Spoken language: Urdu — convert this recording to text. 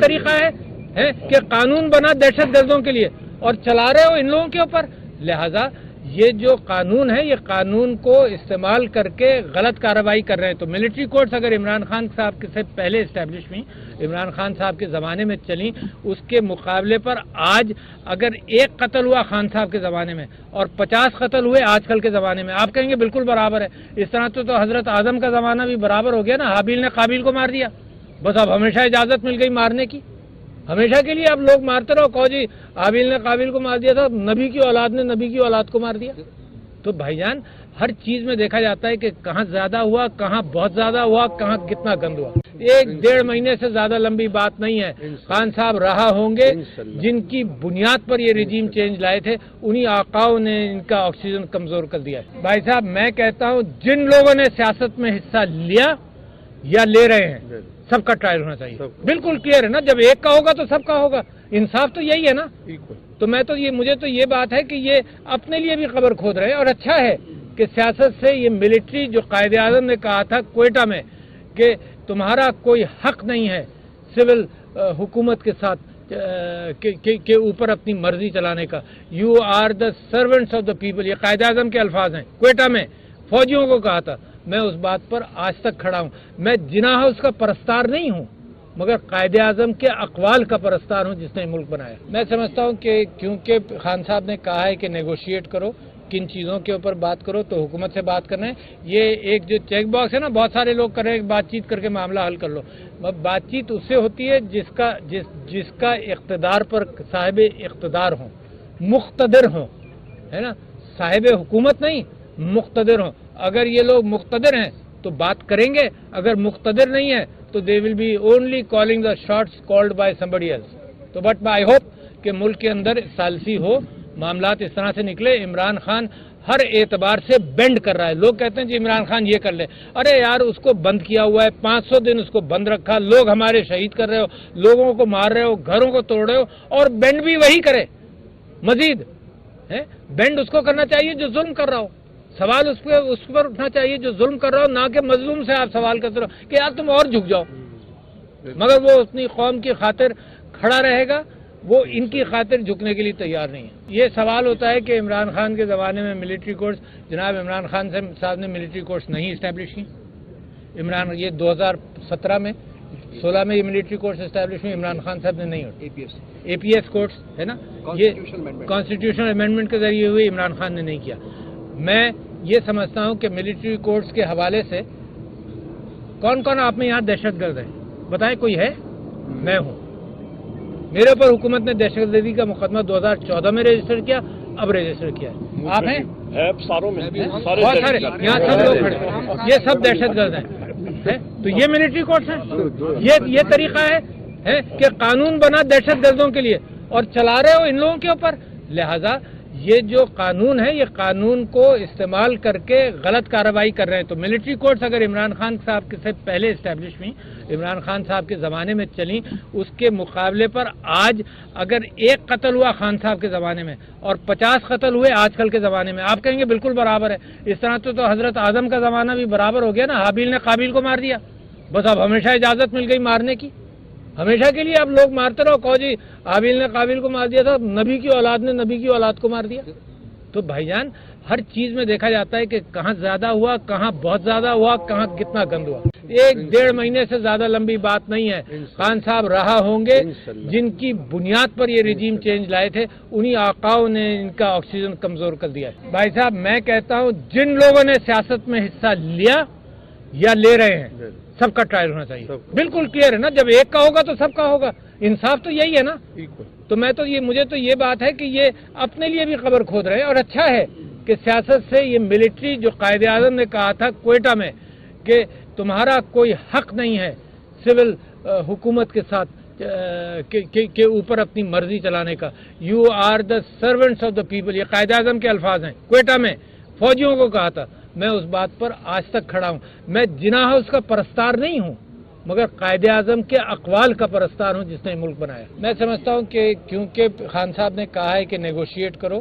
طریقہ ہے کہ قانون بنا دہشت گردوں کے لیے اور چلا رہے ہو ان لوگوں کے اوپر. لہذا یہ جو قانون ہے یہ قانون کو استعمال کر کے غلط کارروائی کر رہے ہیں. تو ملٹری کورٹس اگر عمران خان صاحب سے پہلے اسٹیبلش ہوئی، عمران خان صاحب کے زمانے میں چلیں، اس کے مقابلے پر آج اگر ایک قتل ہوا خان صاحب کے زمانے میں اور 50 قتل ہوئے آج کل کے زمانے میں، آپ کہیں گے بالکل برابر ہے. اس طرح تو حضرت آدم کا زمانہ بھی برابر ہو گیا نا. حابیل نے قابیل کو مار دیا، بس اب ہمیشہ اجازت مل گئی مارنے کی، ہمیشہ کے لیے اب لوگ مارتے رہو. کہو جی حابیل نے قابیل کو مار دیا تھا، نبی کی اولاد نے نبی کی اولاد کو مار دیا. تو بھائی جان ہر چیز میں دیکھا جاتا ہے کہ کہاں زیادہ ہوا، کہاں بہت زیادہ ہوا، کہاں کتنا گند ہوا. 1-1.5 مہینے سے زیادہ لمبی بات نہیں ہے. خان صاحب رہا ہوں گے جن کی بنیاد پر یہ رجیم چینج لائے تھے، انہی آقاؤں نے ان کا آکسیجن کمزور کر دیا ہے. بھائی صاحب میں کہتا ہوں جن لوگوں نے سیاست میں حصہ لیا یا لے رہے ہیں سب کا ٹرائل ہونا چاہیے. بالکل کلیئر ہے نا، جب ایک کا ہوگا تو سب کا ہوگا. انصاف تو یہی ہے نا. تو مجھے تو یہ بات ہے کہ یہ اپنے لیے بھی قبر کھود رہے ہیں. اور اچھا ہے کہ سیاست سے یہ ملٹری جو قائد اعظم نے کہا تھا کوئٹہ میں کہ تمہارا کوئی حق نہیں ہے سول حکومت کے ساتھ کے اوپر اپنی مرضی چلانے کا. You are the servants of the people, یہ قائد اعظم کے الفاظ ہیں. کوئٹہ میں فوجیوں کو کہا تھا. میں اس بات پر آج تک کھڑا ہوں. میں جناح ہاؤس کا پرستار نہیں ہوں مگر قائد اعظم کے اقوال کا پرستار ہوں جس نے ملک بنایا. میں سمجھتا ہوں کہ کیونکہ خان صاحب نے کہا ہے کہ نیگوشیٹ کرو، کن چیزوں کے اوپر بات کرو، تو حکومت سے بات کرنا ہے. یہ ایک جو چیک باکس ہے نا، بہت سارے لوگ کر رہے ہیں بات چیت کر کے معاملہ حل کر لو. بات چیت اس سے ہوتی ہے جس کا اقتدار پر صاحب اقتدار ہوں، مقتدر ہوں، ہے نا. صاحب حکومت نہیں، مقتدر ہوں. اگر یہ لوگ مقتدر ہیں تو بات کریں گے، اگر مقتدر نہیں ہے تو they will be only calling the shots called by somebody else. تو بٹ آئی ہوپ کہ ملک کے اندر ثالثی ہو، معاملات اس طرح سے نکلے. عمران خان ہر اعتبار سے بینڈ کر رہا ہے. لوگ کہتے ہیں جی عمران خان یہ کر لے، ارے یار اس کو بند کیا ہوا ہے، 500 دن اس کو بند رکھا، لوگ ہمارے شہید کر رہے ہو، لوگوں کو مار رہے ہو، گھروں کو توڑ رہے ہو، اور بینڈ بھی وہی کرے. مزید بینڈ اس کو کرنا چاہیے جو ظلم کر رہا ہو. سوال اس پر اٹھنا چاہیے جو ظلم کر رہا ہو، نہ کہ مظلوم سے آپ سوال کرتے رہو کہ یار تم اور جھک جاؤ. مگر وہ اپنی قوم کی خاطر کھڑا رہے گا، وہ ان کی خاطر جھکنے کے لیے تیار نہیں ہے. یہ سوال ہوتا ہے کہ عمران خان کے زمانے میں ملٹری کورٹس، جناب عمران خان صاحب نے ملٹری کورٹس نہیں اسٹیبلش کی. یہ 2017 میں 16 میں یہ ملٹری کورٹس اسٹیبلش ہوئی، عمران خان صاحب نے نہیں ہوئی. اے پی ایس کورٹس ہے نا، یہ کانسٹیٹیوشنل امینڈمنٹ کے ذریعے ہوئی، عمران خان نے نہیں کیا. میں یہ سمجھتا ہوں کہ ملٹری کورٹس کے حوالے سے کون کون آپ میں یہاں دہشت گرد ہے بتائیں؟ کوئی ہے؟ میں ہوں. میرے اوپر حکومت نے دہشت گردی کا مقدمہ 2014 میں رجسٹر کیا، اب رجسٹر کیا ہے. آپ ہیں ساروں میں، بہت سارے یہاں سب لوگ کھڑے، یہ سب دہشت گرد ہیں. تو یہ ملٹری کورٹس ہیں. یہ طریقہ ہے کہ قانون بنا دہشت گردوں کے لیے اور چلا رہے ہو ان لوگوں کے اوپر. لہذا یہ جو قانون ہے یہ قانون کو استعمال کر کے غلط کارروائی کر رہے ہیں. تو ملٹری کورٹس اگر عمران خان صاحب سے پہلے اسٹیبلش ہوئی، عمران خان صاحب کے زمانے میں چلیں، اس کے مقابلے پر آج اگر ایک قتل ہوا خان صاحب کے زمانے میں اور 50 قتل ہوئے آج کل کے زمانے میں، آپ کہیں گے بالکل برابر ہے. اس طرح تو حضرت آدم کا زمانہ بھی برابر ہو گیا نا. حابیل نے قابیل کو مار دیا، بس اب ہمیشہ اجازت مل گئی مارنے کی، ہمیشہ کے لیے اب لوگ مارتے رہو. کہو جی حابیل نے قابیل کو مار دیا تھا، نبی کی اولاد نے نبی کی اولاد کو مار دیا. تو بھائی جان ہر چیز میں دیکھا جاتا ہے کہ کہاں زیادہ ہوا، کہاں بہت زیادہ ہوا، کہاں کتنا گند ہوا. 1-1.5 مہینے سے زیادہ لمبی بات نہیں ہے. خان صاحب رہا ہوں گے جن کی بنیاد پر یہ رجیم چینج لائے تھے، انہی آقاؤں نے ان کا آکسیجن کمزور کر دیا ہے. بھائی صاحب میں کہتا ہوں جن لوگوں نے سیاست میں حصہ لیا یا لے رہے ہیں سب کا ٹرائل ہونا چاہیے. بالکل کلیئر ہے نا، جب ایک کا ہوگا تو سب کا ہوگا. انصاف تو یہی ہے نا. تو مجھے تو یہ بات ہے کہ یہ اپنے لیے بھی قبر کھود رہے ہیں. اور اچھا ہے کہ سیاست سے یہ ملٹری جو قائد اعظم نے کہا تھا کوئٹہ میں کہ تمہارا کوئی حق نہیں ہے سول حکومت کے ساتھ کے اوپر اپنی مرضی چلانے کا. You are the servants of the people, یہ قائد اعظم کے الفاظ ہیں. کوئٹہ میں فوجیوں کو کہا تھا. میں اس بات پر آج تک کھڑا ہوں. میں جناح ہاؤس کا پرستار نہیں ہوں مگر قائد اعظم کے اقوال کا پرستار ہوں جس نے ملک بنایا. میں سمجھتا ہوں کہ کیونکہ خان صاحب نے کہا ہے کہ نیگوشیٹ کرو،